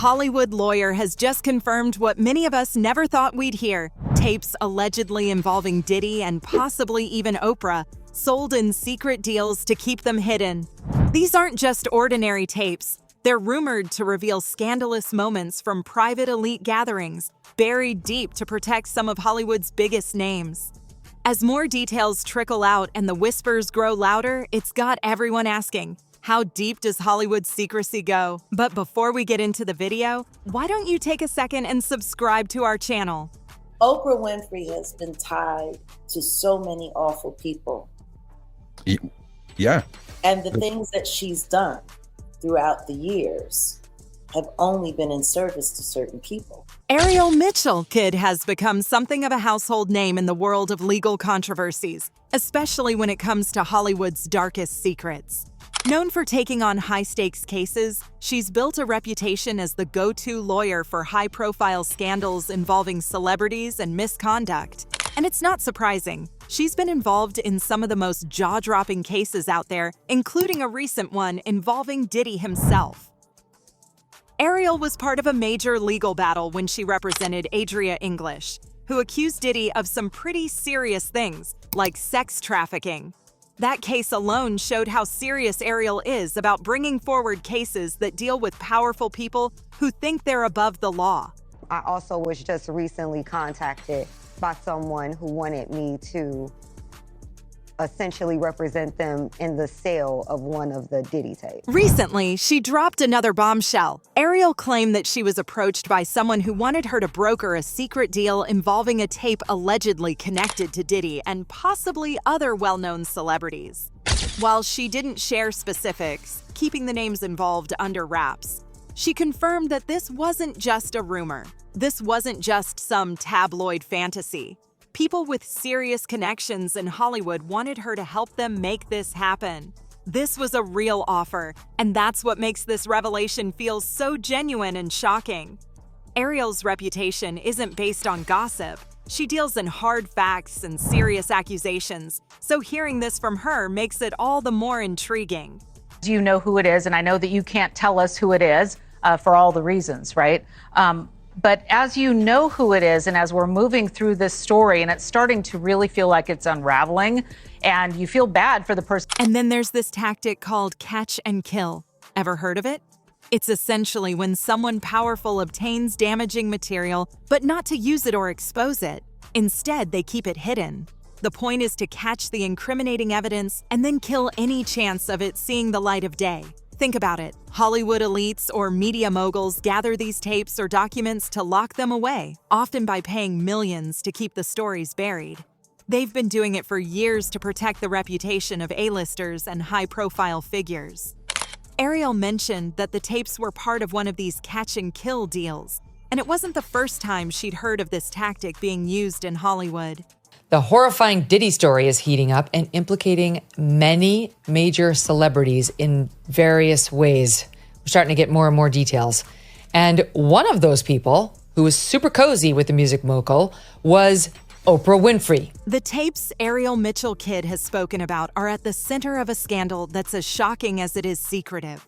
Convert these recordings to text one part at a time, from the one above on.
Hollywood lawyer has just confirmed what many of us never thought we'd hear. Tapes allegedly involving Diddy and possibly even Oprah sold in secret deals to keep them hidden. These aren't just ordinary tapes. They're rumored to reveal scandalous moments from private elite gatherings, buried deep to protect some of Hollywood's biggest names. As more details trickle out and the whispers grow louder, it's got everyone asking, how deep does Hollywood's secrecy go? But before we get into the video, why don't you take a second and subscribe to our channel? Oprah Winfrey has been tied to so many awful people. Yeah. And the things that she's done throughout the years have only been in service to certain people. Ariel Mitchell Kid has become something of a household name in the world of legal controversies, especially when it comes to Hollywood's darkest secrets. Known for taking on high-stakes cases, she's built a reputation as the go-to lawyer for high-profile scandals involving celebrities and misconduct. And it's not surprising. She's been involved in some of the most jaw-dropping cases out there, including a recent one involving Diddy himself. Ariel was part of a major legal battle when she represented Adria English, who accused Diddy of some pretty serious things, like sex trafficking. That case alone showed how serious Ariel is about bringing forward cases that deal with powerful people who think they're above the law. I also was just recently contacted by someone who wanted me to essentially represent them in the sale of one of the Diddy tapes. Recently, she dropped another bombshell. Ariel claimed that she was approached by someone who wanted her to broker a secret deal involving a tape allegedly connected to Diddy and possibly other well-known celebrities. While she didn't share specifics, keeping the names involved under wraps, she confirmed that this wasn't just a rumor. This wasn't just some tabloid fantasy. People with serious connections in Hollywood wanted her to help them make this happen. This was a real offer, and that's what makes this revelation feel so genuine and shocking. Ariel's reputation isn't based on gossip. She deals in hard facts and serious accusations, so hearing this from her makes it all the more intriguing. Do you know who it is? And I know that you can't tell us who it is for all the reasons, right? But as you know who it is, and as we're moving through this story, and it's starting to really feel like it's unraveling, and you feel bad for the person. And then there's this tactic called catch and kill. Ever heard of it? It's essentially when someone powerful obtains damaging material, but not to use it or expose it. Instead, they keep it hidden. The point is to catch the incriminating evidence and then kill any chance of it seeing the light of day. Think about it. Hollywood elites or media moguls gather these tapes or documents to lock them away, often by paying millions to keep the stories buried. They've been doing it for years to protect the reputation of A-listers and high-profile figures. Ariel mentioned that the tapes were part of one of these catch-and-kill deals, and it wasn't the first time she'd heard of this tactic being used in Hollywood. The horrifying Diddy story is heating up and implicating many major celebrities in various ways. We're starting to get more and more details. And one of those people who was super cozy with the music mogul was Oprah Winfrey. The tapes Ariel Mitchell Kid has spoken about are at the center of a scandal that's as shocking as it is secretive.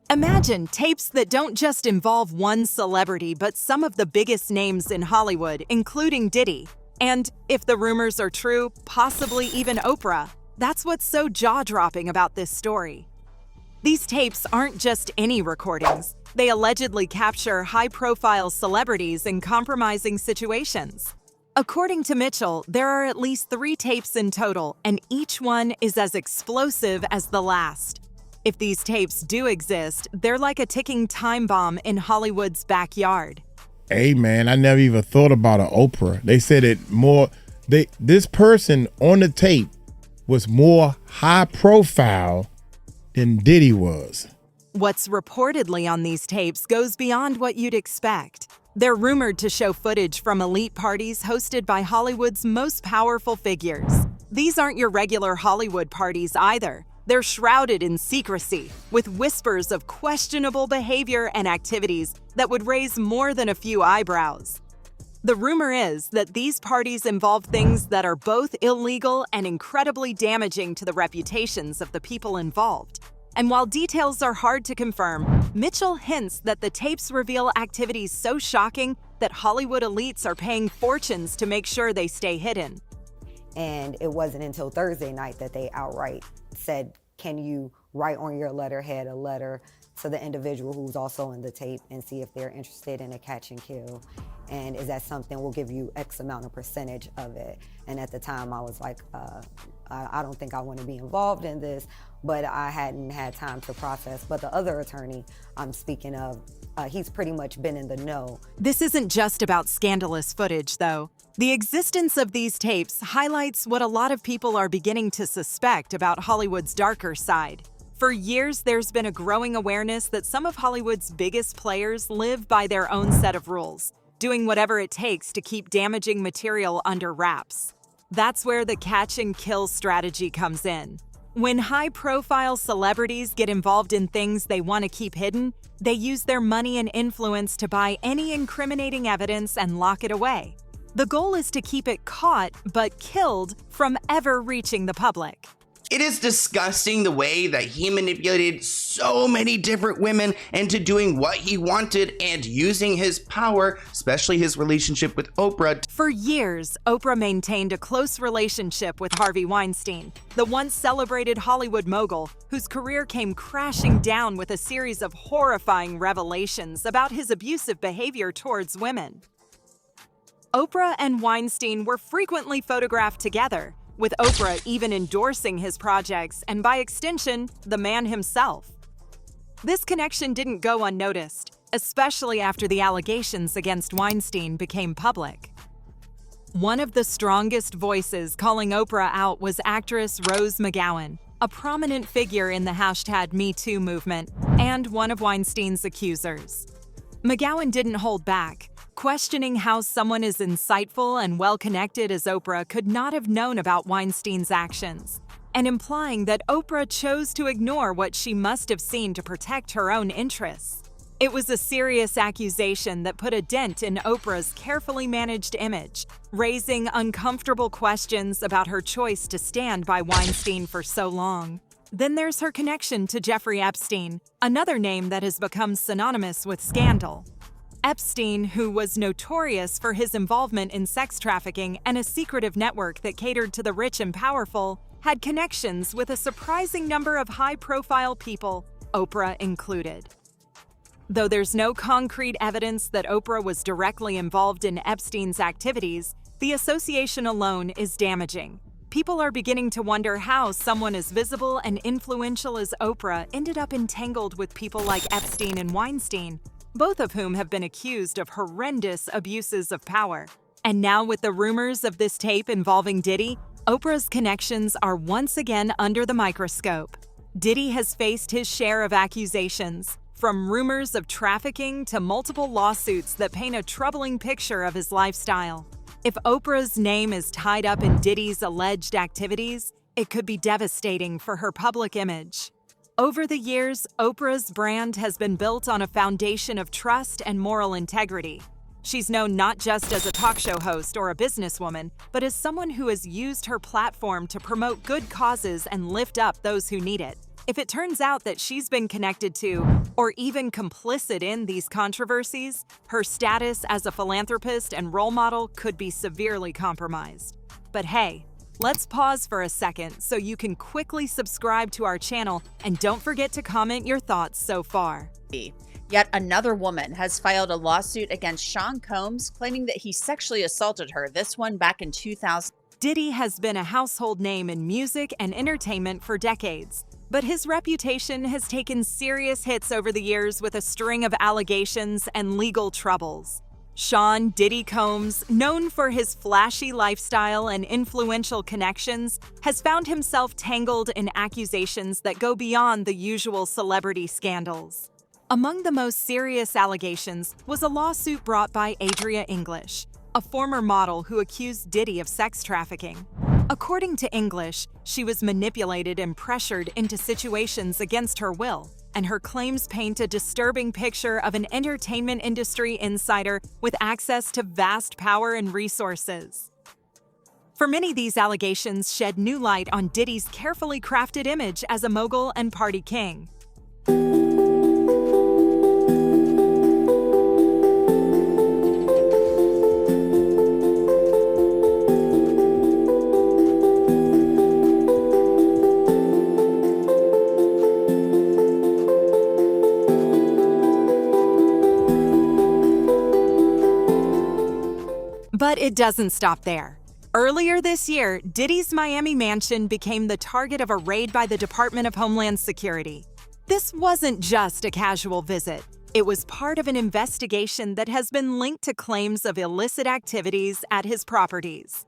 Imagine tapes that don't just involve one celebrity, but some of the biggest names in Hollywood, including Diddy. And if the rumors are true, possibly even Oprah. That's what's so jaw-dropping about this story. These tapes aren't just any recordings. They allegedly capture high-profile celebrities in compromising situations. According to Mitchell, there are at least 3 tapes in total, and each one is as explosive as the last. If these tapes do exist, they're like a ticking time bomb in Hollywood's backyard. Hey man, I never even thought about an Oprah. They said it more. This person on the tape was more high profile than Diddy was. What's reportedly on these tapes goes beyond what you'd expect. They're rumored to show footage from elite parties hosted by Hollywood's most powerful figures. These aren't your regular Hollywood parties either. They're shrouded in secrecy, with whispers of questionable behavior and activities that would raise more than a few eyebrows. The rumor is that these parties involve things that are both illegal and incredibly damaging to the reputations of the people involved. And while details are hard to confirm, Mitchell hints that the tapes reveal activities so shocking that Hollywood elites are paying fortunes to make sure they stay hidden. And it wasn't until Thursday night that they outright said, can you write on your letterhead a letter to the individual who's also in the tape and see if they're interested in a catch and kill? And is that something, we'll give you X amount of percentage of it. And at the time I was like, I don't think I want to be involved in this, but I hadn't had time to process. But the other attorney I'm speaking of, he's pretty much been in the know. This isn't just about scandalous footage, though. The existence of these tapes highlights what a lot of people are beginning to suspect about Hollywood's darker side. For years, there's been a growing awareness that some of Hollywood's biggest players live by their own set of rules, doing whatever it takes to keep damaging material under wraps. That's where the catch and kill strategy comes in. When high-profile celebrities get involved in things they want to keep hidden, they use their money and influence to buy any incriminating evidence and lock it away. The goal is to keep it caught but killed from ever reaching the public. It is disgusting the way that he manipulated so many different women into doing what he wanted and using his power, especially his relationship with Oprah. For years, Oprah maintained a close relationship with Harvey Weinstein, the once celebrated Hollywood mogul whose career came crashing down with a series of horrifying revelations about his abusive behavior towards women. Oprah and Weinstein were frequently photographed together, with Oprah even endorsing his projects and, by extension, the man himself. This connection didn't go unnoticed, especially after the allegations against Weinstein became public. One of the strongest voices calling Oprah out was actress Rose McGowan, a prominent figure in the #MeToo movement and one of Weinstein's accusers. McGowan didn't hold back, questioning how someone as insightful and well-connected as Oprah could not have known about Weinstein's actions, and implying that Oprah chose to ignore what she must have seen to protect her own interests. It was a serious accusation that put a dent in Oprah's carefully managed image, raising uncomfortable questions about her choice to stand by Weinstein for so long. Then there's her connection to Jeffrey Epstein, another name that has become synonymous with scandal. Epstein, who was notorious for his involvement in sex trafficking and a secretive network that catered to the rich and powerful, had connections with a surprising number of high-profile people, Oprah included. Though there's no concrete evidence that Oprah was directly involved in Epstein's activities, the association alone is damaging. People are beginning to wonder how someone as visible and influential as Oprah ended up entangled with people like Epstein and Weinstein, both of whom have been accused of horrendous abuses of power. And now with the rumors of this tape involving Diddy, Oprah's connections are once again under the microscope. Diddy has faced his share of accusations, from rumors of trafficking to multiple lawsuits that paint a troubling picture of his lifestyle. If Oprah's name is tied up in Diddy's alleged activities, it could be devastating for her public image. Over the years, Oprah's brand has been built on a foundation of trust and moral integrity. She's known not just as a talk show host or a businesswoman, but as someone who has used her platform to promote good causes and lift up those who need it. If it turns out that she's been connected to, or even complicit in these controversies, her status as a philanthropist and role model could be severely compromised. But hey, let's pause for a second so you can quickly subscribe to our channel and don't forget to comment your thoughts so far. Yet another woman has filed a lawsuit against Sean Combs, claiming that he sexually assaulted her, this one back in 2000. Diddy has been a household name in music and entertainment for decades, but his reputation has taken serious hits over the years with a string of allegations and legal troubles. Sean Diddy Combs, known for his flashy lifestyle and influential connections, has found himself tangled in accusations that go beyond the usual celebrity scandals. Among the most serious allegations was a lawsuit brought by Adria English, a former model who accused Diddy of sex trafficking. According to English, she was manipulated and pressured into situations against her will, and her claims paint a disturbing picture of an entertainment industry insider with access to vast power and resources. For many, these allegations shed new light on Diddy's carefully crafted image as a mogul and party king. But it doesn't stop there. Earlier this year, Diddy's Miami mansion became the target of a raid by the Department of Homeland Security. This wasn't just a casual visit. It was part of an investigation that has been linked to claims of illicit activities at his properties.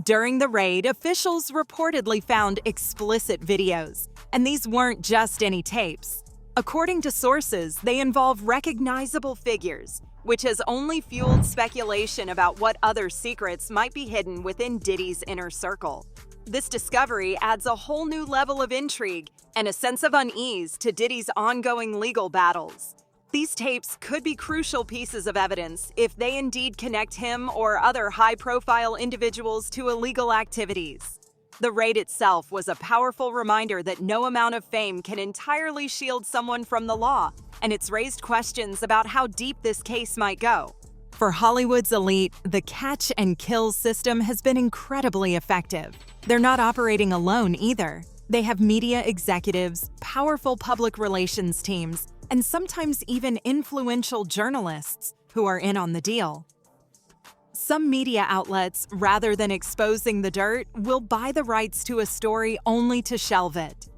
During the raid, officials reportedly found explicit videos, and these weren't just any tapes. According to sources, they involve recognizable figures, which has only fueled speculation about what other secrets might be hidden within Diddy's inner circle. This discovery adds a whole new level of intrigue and a sense of unease to Diddy's ongoing legal battles. These tapes could be crucial pieces of evidence if they indeed connect him or other high-profile individuals to illegal activities. The raid itself was a powerful reminder that no amount of fame can entirely shield someone from the law, and it's raised questions about how deep this case might go. For Hollywood's elite, the catch and kill system has been incredibly effective. They're not operating alone either. They have media executives, powerful public relations teams, and sometimes even influential journalists who are in on the deal. Some media outlets, rather than exposing the dirt, will buy the rights to a story only to shelve it.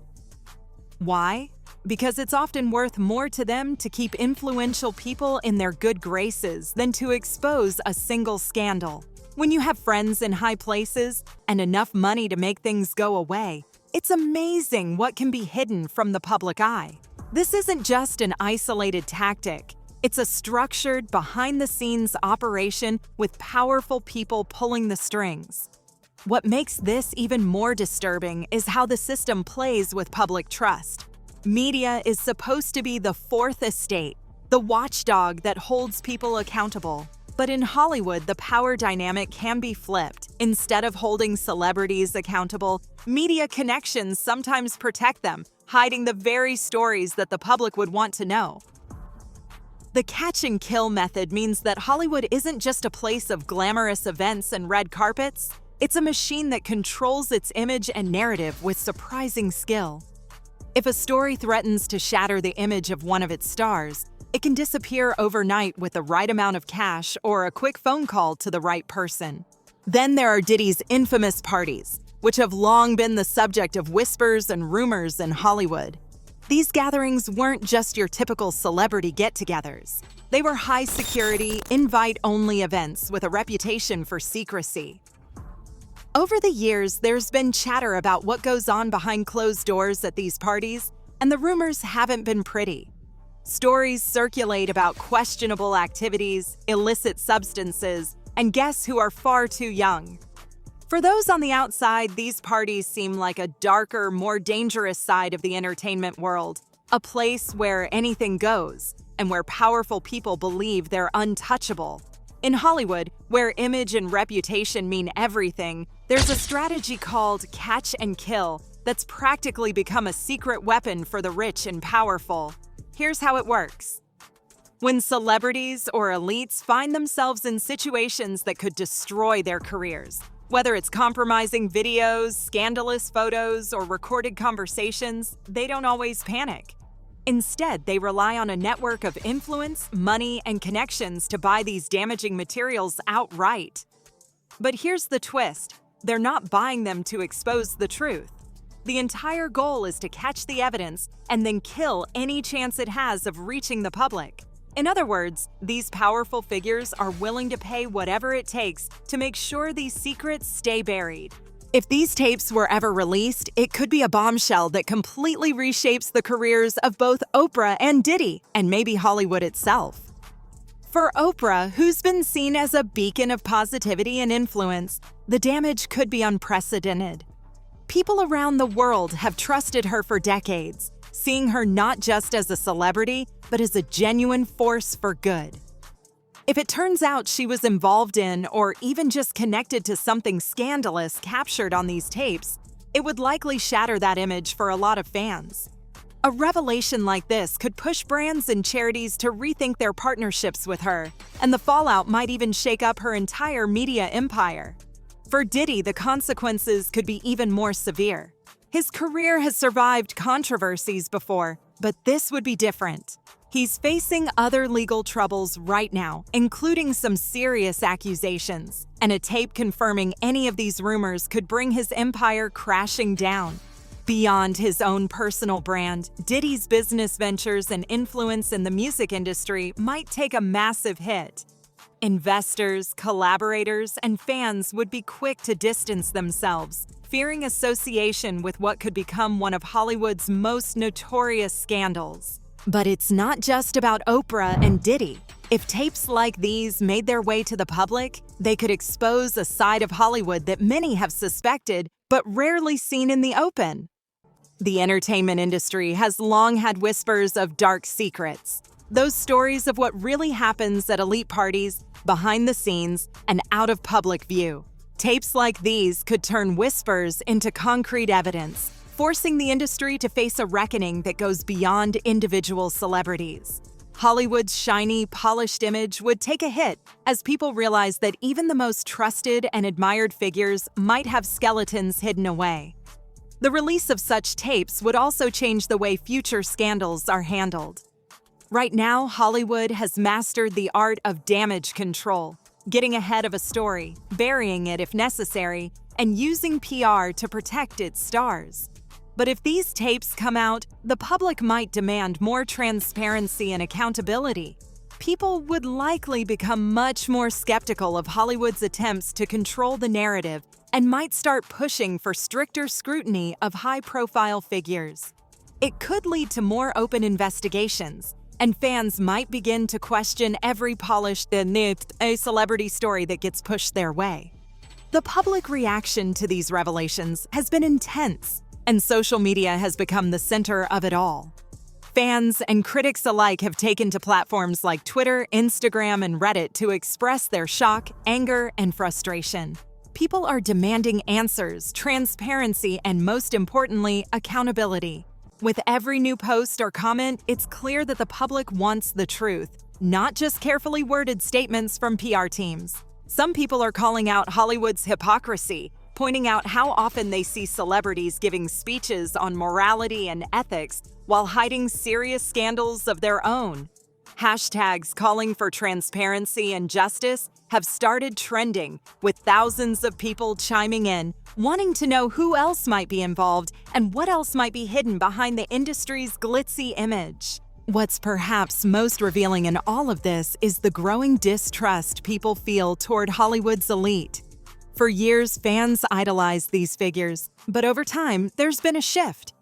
Why? Because it's often worth more to them to keep influential people in their good graces than to expose a single scandal. When you have friends in high places and enough money to make things go away, it's amazing what can be hidden from the public eye. This isn't just an isolated tactic. It's a structured, behind-the-scenes operation with powerful people pulling the strings. What makes this even more disturbing is how the system plays with public trust. Media is supposed to be the fourth estate, the watchdog that holds people accountable. But in Hollywood, the power dynamic can be flipped. Instead of holding celebrities accountable, media connections sometimes protect them, hiding the very stories that the public would want to know. The catch and kill method means that Hollywood isn't just a place of glamorous events and red carpets. It's a machine that controls its image and narrative with surprising skill. If a story threatens to shatter the image of one of its stars, it can disappear overnight with the right amount of cash or a quick phone call to the right person. Then there are Diddy's infamous parties, which have long been the subject of whispers and rumors in Hollywood. These gatherings weren't just your typical celebrity get-togethers. They were high-security, invite-only events with a reputation for secrecy. Over the years, there's been chatter about what goes on behind closed doors at these parties, and the rumors haven't been pretty. Stories circulate about questionable activities, illicit substances, and guests who are far too young. For those on the outside, these parties seem like a darker, more dangerous side of the entertainment world, a place where anything goes, and where powerful people believe they're untouchable. In Hollywood, where image and reputation mean everything, there's a strategy called catch and kill that's practically become a secret weapon for the rich and powerful. Here's how it works. When celebrities or elites find themselves in situations that could destroy their careers, whether it's compromising videos, scandalous photos, or recorded conversations, they don't always panic. Instead, they rely on a network of influence, money, and connections to buy these damaging materials outright. But here's the twist. They're not buying them to expose the truth. The entire goal is to catch the evidence and then kill any chance it has of reaching the public. In other words, these powerful figures are willing to pay whatever it takes to make sure these secrets stay buried. If these tapes were ever released, it could be a bombshell that completely reshapes the careers of both Oprah and Diddy, and maybe Hollywood itself. For Oprah, who's been seen as a beacon of positivity and influence, the damage could be unprecedented. People around the world have trusted her for decades, seeing her not just as a celebrity, but as a genuine force for good. If it turns out she was involved in or even just connected to something scandalous captured on these tapes, it would likely shatter that image for a lot of fans. A revelation like this could push brands and charities to rethink their partnerships with her, and the fallout might even shake up her entire media empire. For Diddy, the consequences could be even more severe. His career has survived controversies before, but this would be different. He's facing other legal troubles right now, including some serious accusations, and a tape confirming any of these rumors could bring his empire crashing down. Beyond his own personal brand, Diddy's business ventures and influence in the music industry might take a massive hit. Investors, collaborators, and fans would be quick to distance themselves, fearing association with what could become one of Hollywood's most notorious scandals. But it's not just about Oprah and Diddy. If tapes like these made their way to the public, they could expose a side of Hollywood that many have suspected but rarely seen in the open. The entertainment industry has long had whispers of dark secrets, those stories of what really happens at elite parties, behind the scenes, and out of public view. Tapes like these could turn whispers into concrete evidence, forcing the industry to face a reckoning that goes beyond individual celebrities. Hollywood's shiny, polished image would take a hit as people realize that even the most trusted and admired figures might have skeletons hidden away. The release of such tapes would also change the way future scandals are handled. Right now, Hollywood has mastered the art of damage control, getting ahead of a story, burying it if necessary, and using PR to protect its stars. But if these tapes come out, the public might demand more transparency and accountability. People would likely become much more skeptical of Hollywood's attempts to control the narrative and might start pushing for stricter scrutiny of high-profile figures. It could lead to more open investigations, and fans might begin to question every polished a celebrity story that gets pushed their way. The public reaction to these revelations has been intense, and social media has become the center of it all. Fans and critics alike have taken to platforms like Twitter, Instagram, and Reddit to express their shock, anger, and frustration. People are demanding answers, transparency, and most importantly, accountability. With every new post or comment, it's clear that the public wants the truth, not just carefully worded statements from PR teams. Some people are calling out Hollywood's hypocrisy, pointing out how often they see celebrities giving speeches on morality and ethics while hiding serious scandals of their own. Hashtags calling for transparency and justice have started trending, with thousands of people chiming in, wanting to know who else might be involved and what else might be hidden behind the industry's glitzy image. What's perhaps most revealing in all of this is the growing distrust people feel toward Hollywood's elite. For years, fans idolized these figures, but over time, there's been a shift.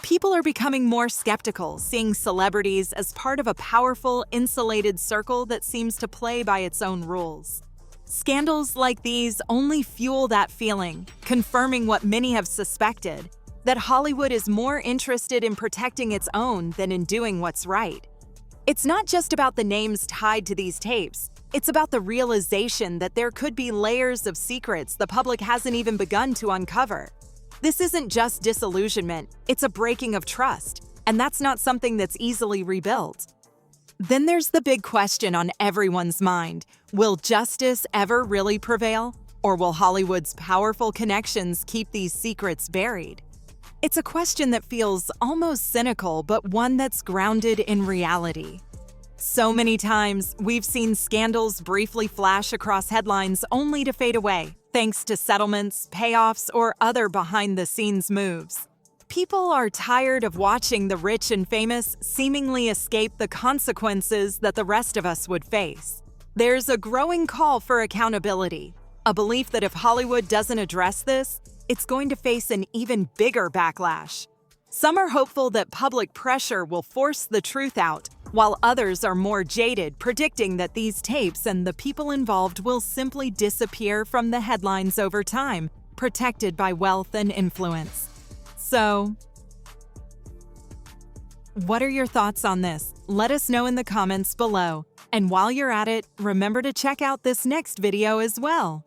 People are becoming more skeptical, seeing celebrities as part of a powerful, insulated circle that seems to play by its own rules. Scandals like these only fuel that feeling, confirming what many have suspected, that Hollywood is more interested in protecting its own than in doing what's right. It's not just about the names tied to these tapes. It's about the realization that there could be layers of secrets the public hasn't even begun to uncover. This isn't just disillusionment, it's a breaking of trust, and that's not something that's easily rebuilt. Then there's the big question on everyone's mind. Will justice ever really prevail? Or will Hollywood's powerful connections keep these secrets buried? It's a question that feels almost cynical, but one that's grounded in reality. So many times, we've seen scandals briefly flash across headlines only to fade away, thanks to settlements, payoffs, or other behind-the-scenes moves. People are tired of watching the rich and famous seemingly escape the consequences that the rest of us would face. There's a growing call for accountability, a belief that if Hollywood doesn't address this, it's going to face an even bigger backlash. Some are hopeful that public pressure will force the truth out, while others are more jaded, predicting that these tapes and the people involved will simply disappear from the headlines over time, protected by wealth and influence. So, what are your thoughts on this? Let us know in the comments below. And while you're at it, remember to check out this next video as well.